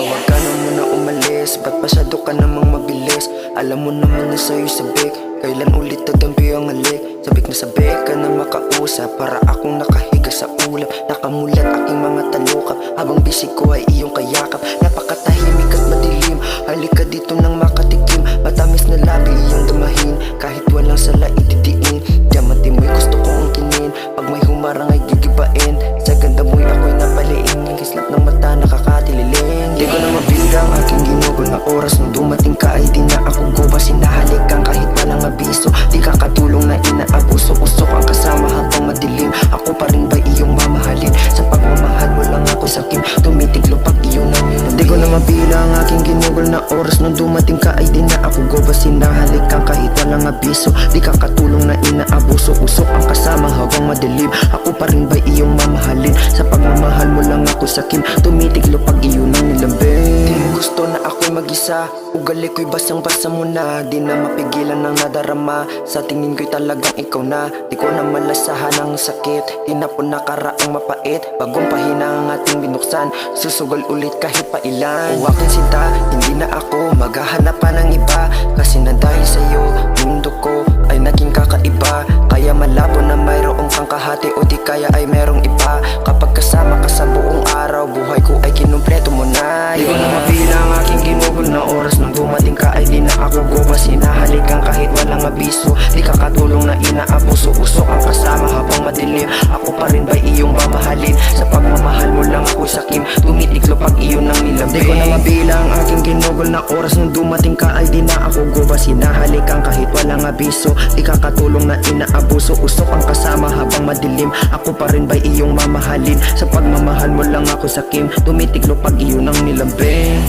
Ikaw wag ka na muna umalis, ba't masyado ka namang mabilis? Alam mo naman na sa'yo sabik, kailan ulit tatampi ang halik? Sabik na sabik ka na makausap, para akong nakahiga sa ulap. Nakamulat aking mga talukap, habang bisig ko ay iyong kayakap. Napakatahimik at madilim, halika dito nang makatikim. Matamis na labi iyong damahin, kahit walang sala ititiin. Diamante mo'y gusto kong angkinin, pag may humarang ay gigibain. Sa ganda mo'y ako'y napaliin, ang kislap ng mata nakakatililing. Di ko na mabilang aking ginugol na oras, nung dumating ka ay di na ako gubas. Sinahalikan kahit walang abiso, di ka katulong na inaabuso. Usok ang kasama habang madilim, ako pa rin ba iyong mamahalin? Sa pagmamahal mo lang ako sakim, tumitiglo pag iyon ang minabing. Di ko na mabilang aking ginugol na oras, nung dumating ka ay di na ako gubas. Sinahalikan kahit walang abiso, di ka katulong na inaabuso. Usok ang kasama habang madilim, ako pa rin ba iyong mamahalin? Sa pagmamahal mo lang ako sakim, tumitiglo pag iyon ang nilambing. Di mo gusto na ako'y mag-isa, ugali ko'y basang-basa mo na. Di na mapigilan ng nadarama, sa tingin ko'y talagang ikaw na. Di ko na malasahan ang sakit, di na po nakaraang mapait. Bagong pahina ang ating binuksan, susugal ulit kahit pa ilan. O aking sinta, hindi na ako maghahanap pa ng iba, kasi na dahil sa'yo, mundo ko ay naging kakaiba. Kaya malabo na mayroong kang kahati, o di kaya ay merong iba. Kapag kasama ka sa buong araw, buhay ko ay kinumpleto mo na. Di ko na mabilang aking ginugol na oras, nung dumating ka ay di na ako gubas. Sinahalikan kahit walang abiso, di ka katulong na inaabuso. Usok ang kasama habang madilim, ako pa rin ba iyong mamahalin? Sa pagmamahal mo lang ako sakim, tumitiklo pag iyon ang nilambing. Di ko na mabilang aking ginugol na oras, nung dumating ka ay di na ako gubas. Sinahalikan kahit walang abiso, di ka katulong na inaabuso. Usok ang kasama habang madilim, ako pa rin ba iyong mamahalin? Sa pagmamahal mo lang ako sakim, tumitiklo pag iyon ang nilambing.